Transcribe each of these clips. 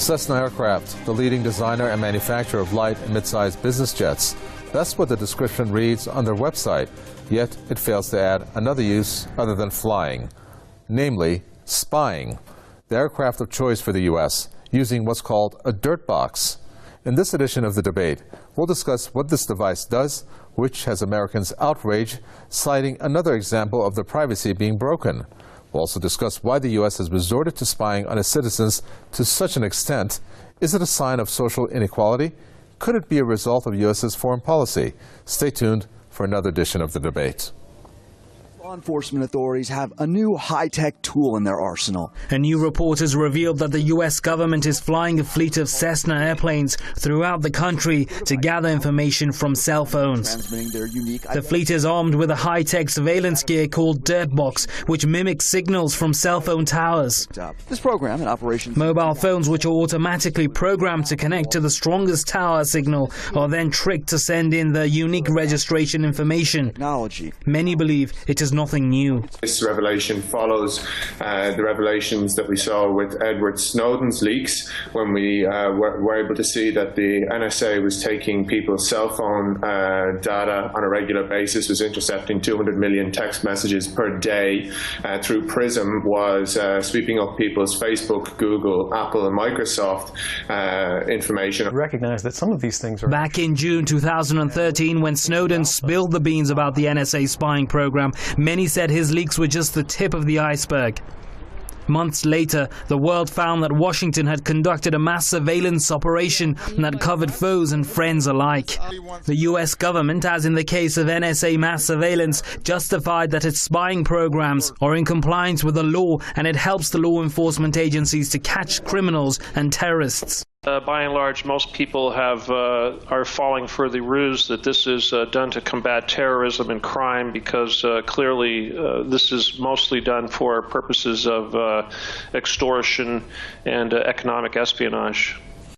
Cessna Aircraft, the leading designer and manufacturer of light and mid-sized business jets. That's what the description reads on their website, yet it fails to add another use other than flying, namely spying, the aircraft of choice for the U.S., using what's called a dirt box. In this edition of the debate, we'll discuss what this device does, which has Americans outraged, citing another example of their privacy being broken. We'll also discuss why the U.S. has resorted to spying on its citizens to such an extent. Is it a sign of social inequality? Could it be a result of U.S.'s foreign policy? Stay tuned for another edition of the debate. Law enforcement authorities have a new high-tech tool in their arsenal. A new report has revealed that the U.S. government is flying a fleet of Cessna airplanes throughout the country to gather information from cell phones. The fleet is armed with a high-tech surveillance gear called Dirt Box, which mimics signals from cell phone towers. This program in operation. Mobile phones, which are automatically programmed to connect to the strongest tower signal, are then tricked to send in the unique registration information. Many believe it is nothing new. This revelation follows the revelations that we saw with Edward Snowden's leaks, when we were able to see that the NSA was taking people's cell phone data on a regular basis, was intercepting 200 million text messages per day through PRISM, was sweeping up people's Facebook, Google, Apple, and Microsoft information. Recognize that some of these things are... Back in June 2013, when Snowden spilled the beans about the NSA spying program, many said his leaks were just the tip of the iceberg. Months later, the world found that Washington had conducted a mass surveillance operation that covered foes and friends alike. The U.S. government, as in the case of NSA mass surveillance, justified that its spying programs are in compliance with the law and it helps the law enforcement agencies to catch criminals and terrorists. By and large, most people are falling for the ruse that this is done to combat terrorism and crime, because clearly this is mostly done for purposes of extortion and economic espionage.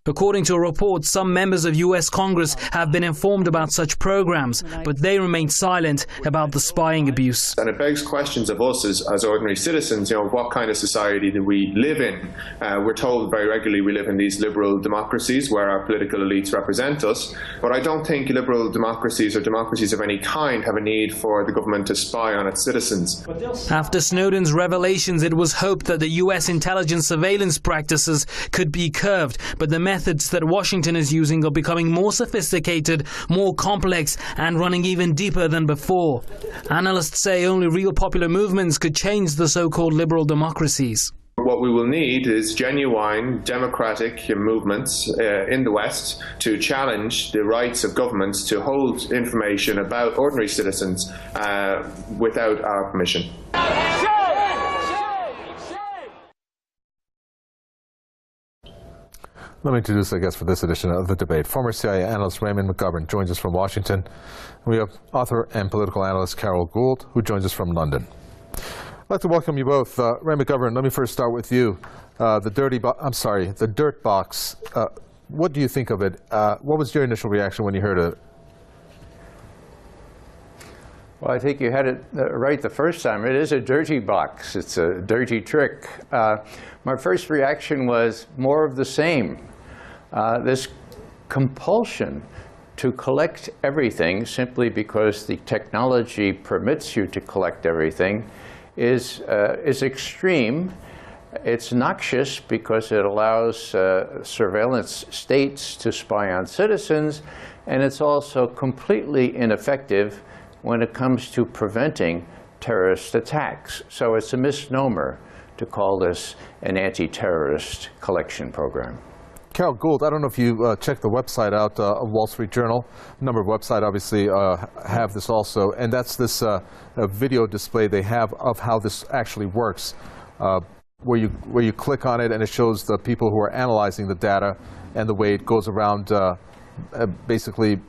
According to a report, some members of U.S. Congress have been informed about such programs, but they remain silent about the spying abuse. And it begs questions of us as ordinary citizens, what kind of society do we live in? We're told very regularly we live in these liberal democracies where our political elites represent us, but I don't think liberal democracies or democracies of any kind have a need for the government to spy on its citizens. After Snowden's revelations, it was hoped that the U.S. intelligence surveillance practices could be curbed, but the methods that Washington is using are becoming more sophisticated, more complex, and running even deeper than before. Analysts say only real popular movements could change the so-called liberal democracies. What we will need is genuine democratic movements in the West to challenge the rights of governments to hold information about ordinary citizens without our permission. Let me introduce our guest for this edition of the debate. Former CIA analyst Raymond McGovern joins us from Washington. We have author and political analyst Carol Gould, who joins us from London. I'd like to welcome you both. Ray McGovern, let me first start with you. The dirt box. What do you think of it? What was your initial reaction when you heard it? Well, I think you had it right the first time. It is a dirty box. It's a dirty trick. My first reaction was more of the same. This compulsion to collect everything simply because the technology permits you to collect everything is extreme. It's noxious because it allows surveillance states to spy on citizens, and it's also completely ineffective when it comes to preventing terrorist attacks. So it's a misnomer to call this an anti-terrorist collection program. Carol Gould, I don't know if you checked the website out of Wall Street Journal. A number of websites obviously have this also, and that's this video display they have of how this actually works, where you click on it and it shows the people who are analyzing the data and the way it goes around basically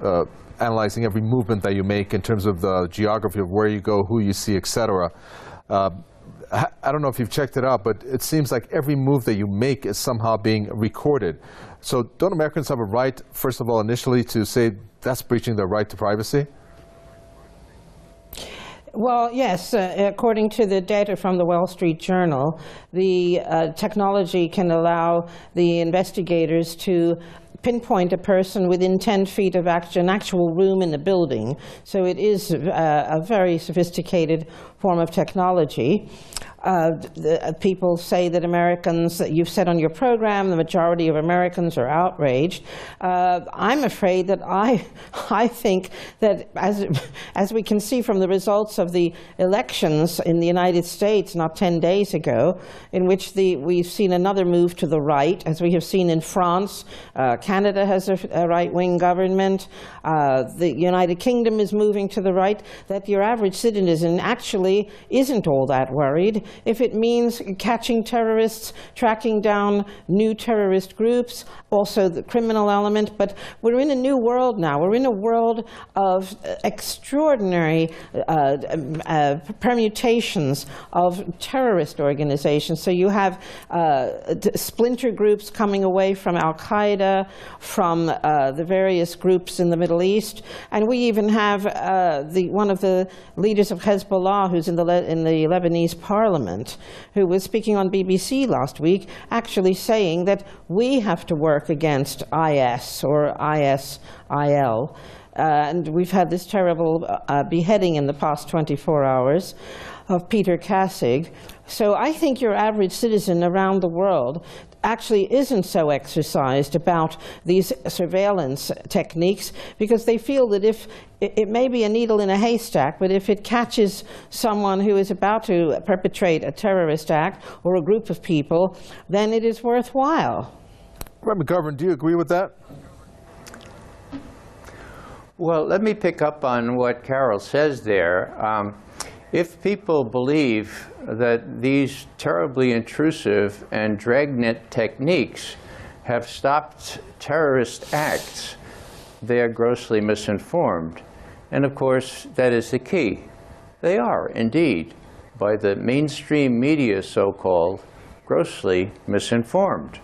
analyzing every movement that you make in terms of the geography of where you go, who you see, etc. I don't know if you've checked it out, but it seems like every move that you make is somehow being recorded. So don't Americans have a right, first of all, initially to say that's breaching their right to privacy? Well, yes. According to the data from the Wall Street Journal, the technology can allow the investigators to pinpoint a person within 10 feet of an actual room in the building. So it is a very sophisticated form of technology. People say that Americans, that you've said on your program, the majority of Americans are outraged. I'm afraid that I think that as we can see from the results of the elections in the United States not 10 days ago, in which we've seen another move to the right, as we have seen in France. Canada has a right-wing government. The United Kingdom is moving to the right, that your average citizen actually isn't all that worried. If it means catching terrorists, tracking down new terrorist groups, also the criminal element. But we're in a new world now. We're in a world of extraordinary permutations of terrorist organizations. So you have splinter groups coming away from Al-Qaeda, from the various groups in the Middle East. And we even have one of the leaders of Hezbollah, who's in the Lebanese parliament, who was speaking on BBC last week, actually saying that we have to work against IS or ISIL. And we've had this terrible beheading in the past 24 hours of Peter Kassig. So I think your average citizen around the world actually isn't so exercised about these surveillance techniques, because they feel that if it may be a needle in a haystack, but if it catches someone who is about to perpetrate a terrorist act or a group of people, then it is worthwhile. Raymond McGovern, do you agree with that? Well, let me pick up on what Carol says there. If people believe that these terribly intrusive and dragnet techniques have stopped terrorist acts, they are grossly misinformed. And of course, that is the key. They are, indeed, by the mainstream media, so-called, grossly misinformed.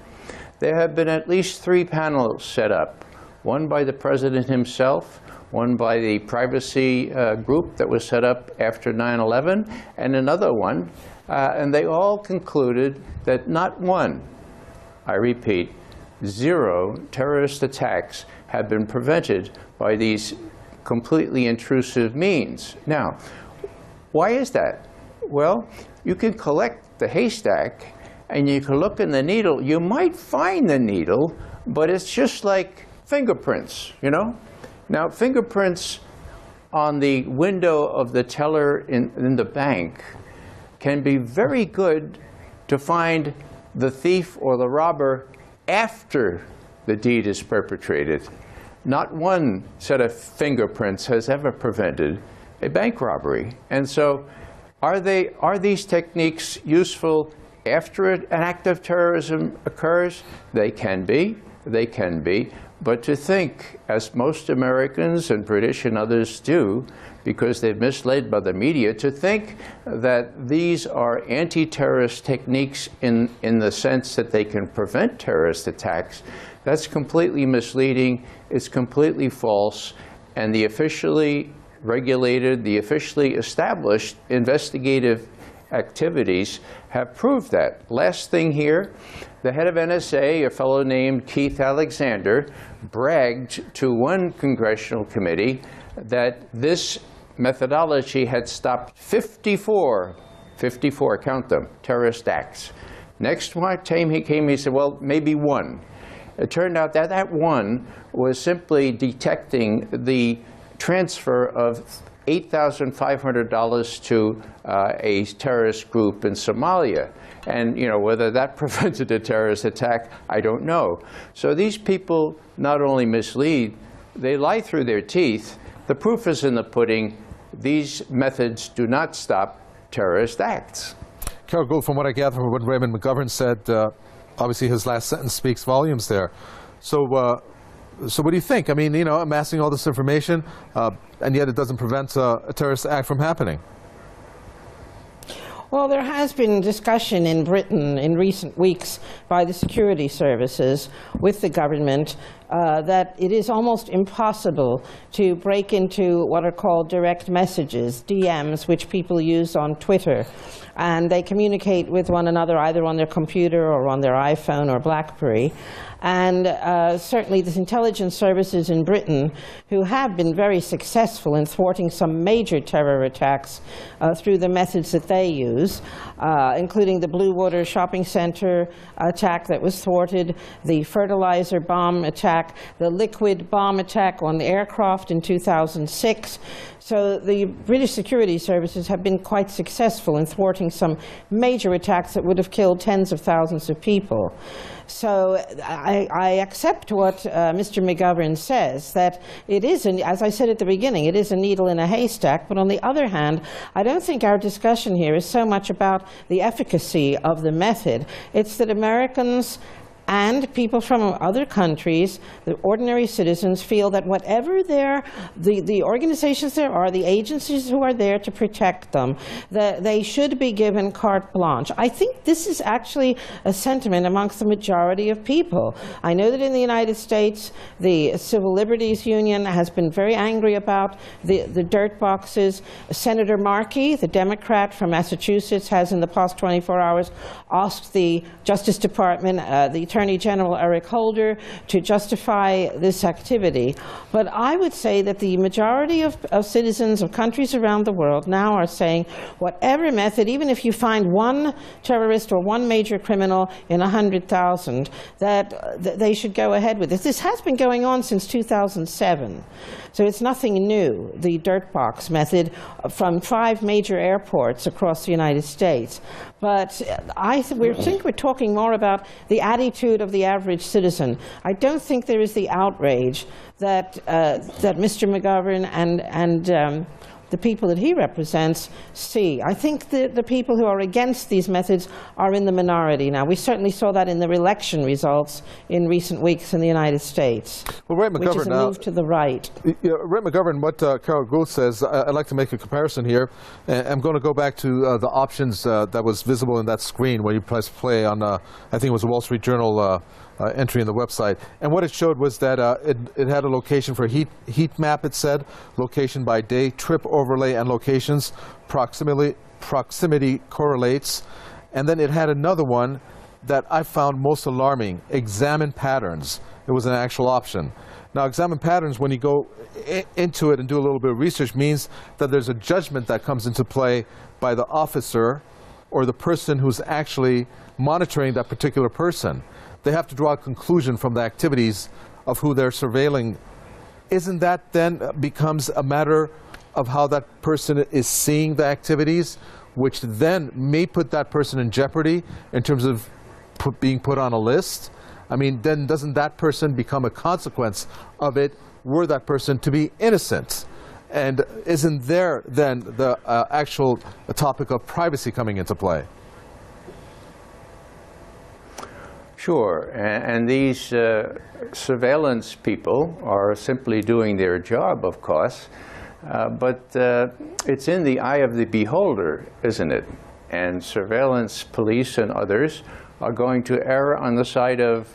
There have been at least 3 panels set up, one by the president himself, one by the privacy group that was set up after 9/11, and another one. And they all concluded that not one, I repeat, 0 terrorist attacks have been prevented by these completely intrusive means. Now, why is that? Well, you can collect the haystack and you can look in the needle. You might find the needle, but it's just like fingerprints, you know? Now, fingerprints on the window of the teller in the bank can be very good to find the thief or the robber after the deed is perpetrated. Not one set of fingerprints has ever prevented a bank robbery. And so are these techniques useful after an act of terrorism occurs? They can be. They can be. But to think, as most Americans and British and others do, because they're misled by the media, to think that these are anti-terrorist techniques in the sense that they can prevent terrorist attacks, that's completely misleading. It's completely false. And the officially regulated, the officially established investigative activities have proved that. Last thing here, the head of NSA, a fellow named Keith Alexander, bragged to one congressional committee that this methodology had stopped 54, count them, terrorist acts. Next time he came, he said, well, maybe 1. It turned out that that 1 was simply detecting the transfer of $8,500 to a terrorist group in Somalia. And you know, whether that prevented a terrorist attack, I don't know. So these people not only mislead, they lie through their teeth. The proof is in the pudding. These methods do not stop terrorist acts. Carol Gould, from what I gather from what Raymond McGovern said, obviously his last sentence speaks volumes there. So what do you think? I mean, you know, amassing all this information, and yet it doesn't prevent a terrorist act from happening. Well, there has been discussion in Britain in recent weeks by the security services with the government that it is almost impossible to break into what are called direct messages, DMs, which people use on Twitter. And they communicate with one another either on their computer or on their iPhone or BlackBerry. And certainly the intelligence services in Britain, who have been very successful in thwarting some major terror attacks through the methods that they use, including the Blue Water Shopping Center attack that was thwarted, the fertilizer bomb attack, the liquid bomb attack on the aircraft in 2006. So the British security services have been quite successful in thwarting some major attacks that would have killed tens of thousands of people. So I accept what Mr. McGovern says, that it is, as I said at the beginning, it is a needle in a haystack. But on the other hand, I don't think our discussion here is so much about the efficacy of the method. It's that Americans and people from other countries, the ordinary citizens, feel that whatever the organizations there are, the agencies who are there to protect them, that they should be given carte blanche. I think this is actually a sentiment amongst the majority of people. I know that in the United States, the Civil Liberties Union has been very angry about the dirt boxes. Senator Markey, the Democrat from Massachusetts, has in the past 24 hours asked the Justice Department, the Attorney General Eric Holder, to justify this activity. But I would say that the majority of citizens of countries around the world now are saying whatever method, even if you find one terrorist or one major criminal in 100,000, that they should go ahead with this. This has been going on since 2007. So it's nothing new, the dirt box method from 5 major airports across the United States. But I think we're talking more about the attitude of the average citizen. I don't think there is the outrage that Mr. McGovern and the people that he represents see. I think the people who are against these methods are in the minority now. We certainly saw that in the election results in recent weeks in the United States, well, Ray McGovern, which is a move to the right. Ray McGovern, what Carol Gould says, I'd like to make a comparison here. I'm going to go back to the options that was visible in that screen where you press play on, I think it was a Wall Street Journal entry in the website. And what it showed was that it had a location for heat map, it said, location by day, trip overlay and locations, proximity correlates. And then it had another one that I found most alarming, examine patterns. It was an actual option. Now, examine patterns, when you go into it and do a little bit of research, means that there's a judgment that comes into play by the officer or the person who's actually monitoring that particular person. They have to draw a conclusion from the activities of who they're surveilling. Isn't that then becomes a matter of how that person is seeing the activities, which then may put that person in jeopardy in terms of being put on a list? I mean, then doesn't that person become a consequence of it were that person to be innocent? And isn't there then the actual topic of privacy coming into play? Sure, and these surveillance people are simply doing their job, of course, but it's in the eye of the beholder, isn't it? And surveillance police and others are going to err on the side of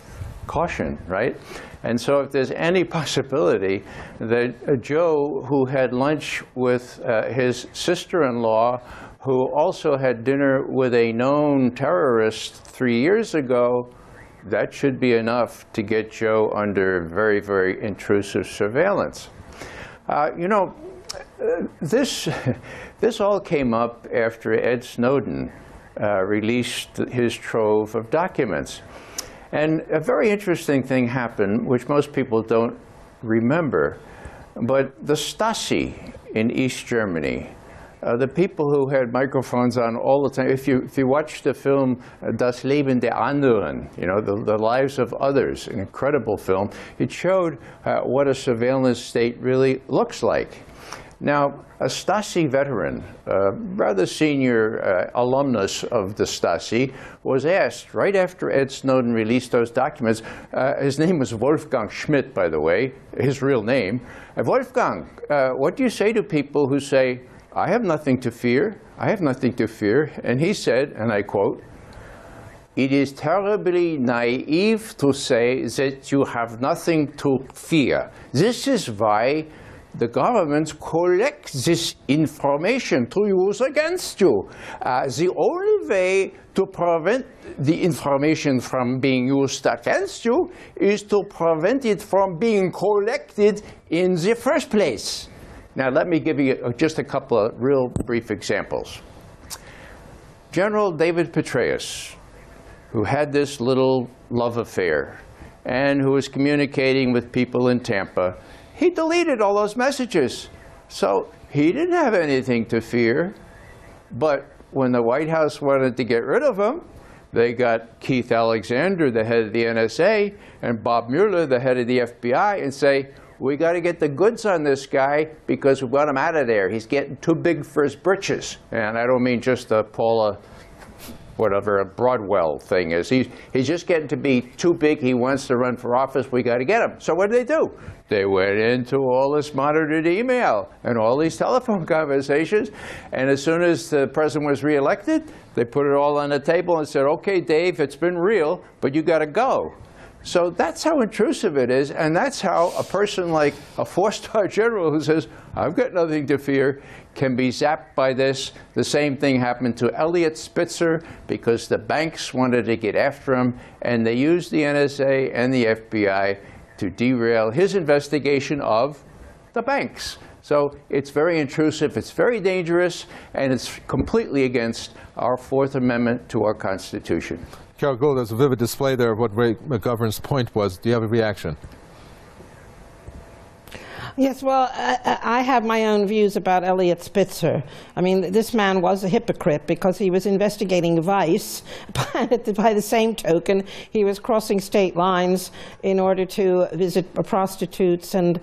caution, right? And so if there's any possibility that Joe, who had lunch with his sister-in-law, who also had dinner with a known terrorist 3 years ago, that should be enough to get Joe under very, very intrusive surveillance. You know, this all came up after Ed Snowden released his trove of documents. And a very interesting thing happened, which most people don't remember. But the Stasi in East Germany, the people who had microphones on all the time, if you watch the film Das Leben der Anderen, you know, the lives of others, an incredible film, it showed what a surveillance state really looks like. Now, a Stasi veteran, rather senior alumnus of the Stasi, was asked right after Ed Snowden released those documents, his name was Wolfgang Schmidt, by the way, his real name. Wolfgang, what do you say to people who say, I have nothing to fear, I have nothing to fear? And he said, and I quote, it is terribly naive to say that you have nothing to fear. This is why the governments collect this information to use against you. The only way to prevent the information from being used against you is to prevent it from being collected in the first place. Now, let me give you just a couple of real brief examples. General David Petraeus, who had this little love affair and who was communicating with people in Tampa, he deleted all those messages. So he didn't have anything to fear. But when the White House wanted to get rid of him, they got Keith Alexander, the head of the NSA, and Bob Mueller, the head of the FBI, and say, we got to get the goods on this guy because we want him out of there. He's getting too big for his britches. And I don't mean just the Paula, whatever, a Broadwell thing is. He's just getting to be too big. He wants to run for office. We got to get him. So what did they do? They went into all this monitored email and all these telephone conversations. And as soon as the president was reelected, they put it all on the table and said, OK, Dave, it's been real, but you got to go. So that's how intrusive it is, and that's how a person like a four-star general who says, I've got nothing to fear, can be zapped by this. The same thing happened to Elliot Spitzer because the banks wanted to get after him, and they used the NSA and the FBI to derail his investigation of the banks. So it's very intrusive, it's very dangerous, and it's completely against our Fourth Amendment to our Constitution. Carol Gould, there's a vivid display there of what Ray McGovern's point was. Do you have a reaction? Yes, well, I have my own views about Elliot Spitzer. I mean, this man was a hypocrite because he was investigating vice, but by the same token, he was crossing state lines in order to visit prostitutes and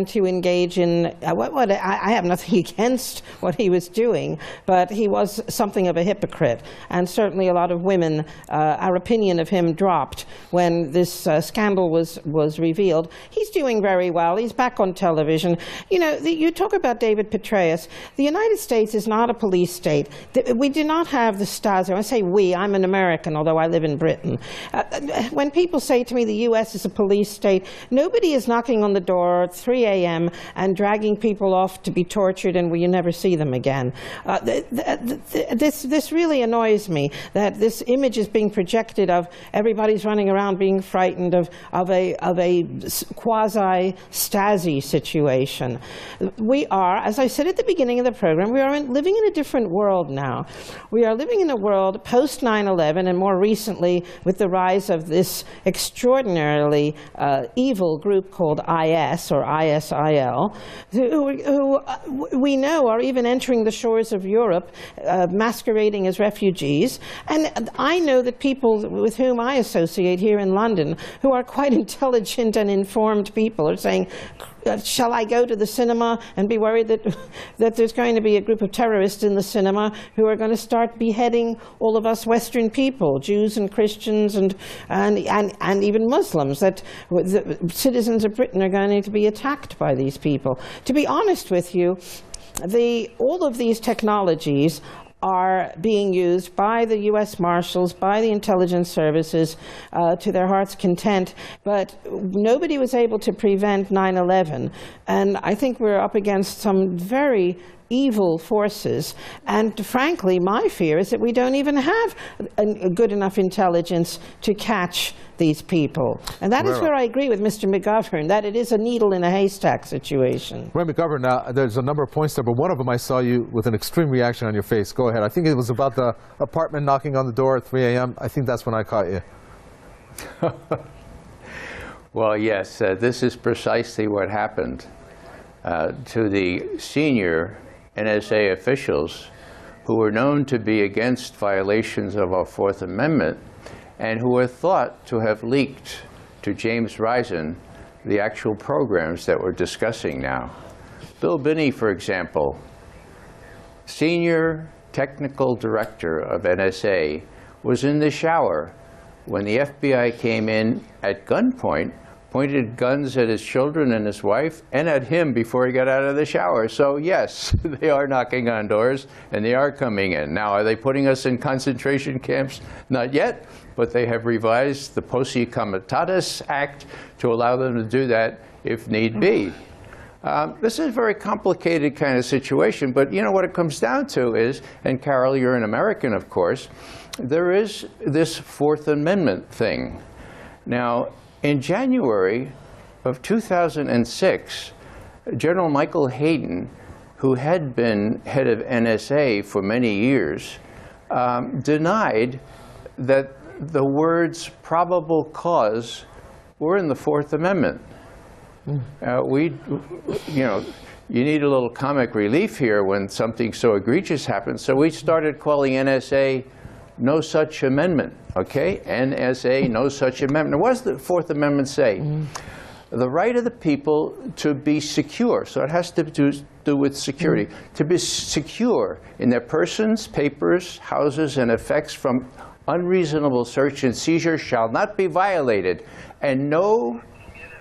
to engage in I have nothing against what he was doing, but he was something of a hypocrite. And certainly a lot of women, our opinion of him dropped when this scandal was revealed. He's doing very well. He's back on television. You know, you talk about David Petraeus. The United States is not a police state. We do not have the Stasi. When I say we, I'm an American, although I live in Britain. When people say to me the U.S. is a police state, nobody is knocking on the door at 3 a.m. and dragging people off to be tortured and you never see them again. This really annoys me, that this image is being projected of everybody's running around being frightened of a quasi-Stasi situation. We are, as I said at the beginning of the program, we are living in a different world now. We are living in a world post 9/11 and more recently with the rise of this extraordinarily evil group called IS or ISIL, who we know are even entering the shores of Europe, masquerading as refugees. And I know that people with whom I associate here in London, who are quite intelligent and informed people, are saying, shall I go to the cinema and be worried that there's going to be a group of terrorists in the cinema who are going to start beheading all of us Western people, Jews and Christians and even Muslims, that the citizens of Britain are going to be attacked by these people? To be honest with you, all of these technologies are being used by the U.S. Marshals, by the intelligence services to their heart's content, but nobody was able to prevent 9/11. And I think we're up against some very evil forces. And frankly, my fear is that we don't even have a good enough intelligence to catch these people. And that is where I agree with Mr. McGovern, that it is a needle in a haystack situation. Ray McGovern, now there's a number of points there, but one of them I saw you with an extreme reaction on your face. Go ahead. I think it was about the apartment knocking on the door at 3 a.m. I think that's when I caught you. Well, yes, this is precisely what happened to the senior NSA officials who were known to be against violations of our Fourth Amendment and who were thought to have leaked to James Risen the actual programs that we're discussing now. Bill Binney, for example, senior technical director of NSA, was in the shower when the FBI came in at gunpoint, pointed guns at his children and his wife and at him before he got out of the shower. So yes, they are knocking on doors and they are coming in. Now, are they putting us in concentration camps? Not yet, but they have revised the Posse Comitatus Act to allow them to do that if need be. This is a very complicated kind of situation, but you know what it comes down to is, and Carol, you're an American, of course, there is this Fourth Amendment thing. Now, in January of 2006, General Michael Hayden, who had been head of NSA for many years, denied that the words probable cause were in the Fourth Amendment. You need a little comic relief here when something so egregious happens. So we started calling NSA no such amendment, okay? NSA, no such amendment. What does the Fourth Amendment say? The right of the people to be secure. So it has to do with security. To be secure in their persons, papers, houses, and effects from unreasonable search and seizure shall not be violated, and no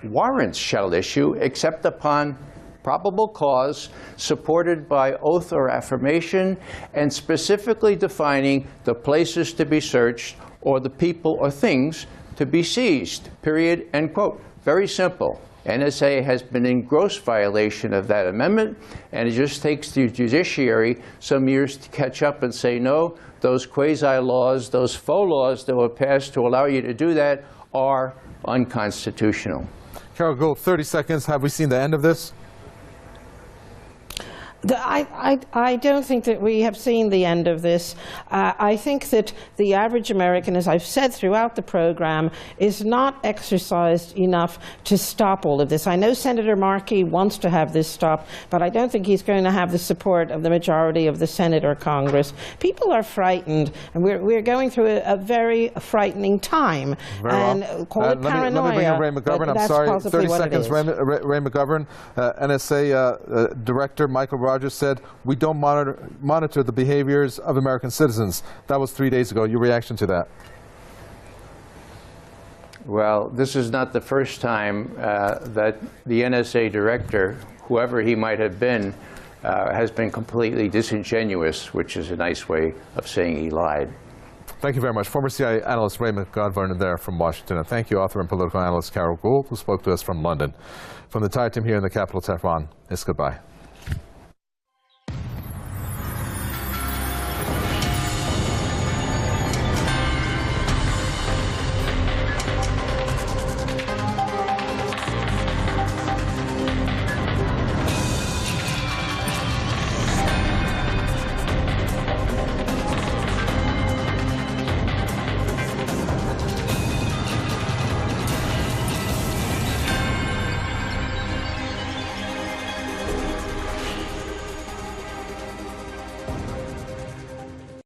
warrants shall issue except upon probable cause supported by oath or affirmation and specifically defining the places to be searched or the people or things to be seized, period, end quote. Very simple. NSA has been in gross violation of that amendment, and it just takes the judiciary some years to catch up and say, no, those quasi-laws, those faux laws that were passed to allow you to do that are unconstitutional. Carol Gould, 30 seconds. Have we seen the end of this? I don't think that we have seen the end of this. I think that the average American, as I've said throughout the program, is not exercised enough to stop all of this. I know Senator Markey wants to have this stopped, but I don't think he's going to have the support of the majority of the Senate or Congress. People are frightened, and we're going through a very frightening time. Very and call it paranoia. Let me bring in Ray McGovern. I'm sorry, 30 seconds. Ray McGovern, NSA Director Michael Rogers said, we don't monitor the behaviors of American citizens. That was 3 days ago. Your reaction to that? Well, this is not the first time that the NSA director, whoever he might have been, has been completely disingenuous, which is a nice way of saying he lied. Thank you very much. Former CIA analyst Ray McGovern there from Washington. And thank you, author and political analyst Carol Gould, who spoke to us from London. From the entire team here in the capital, Tehran, it's goodbye.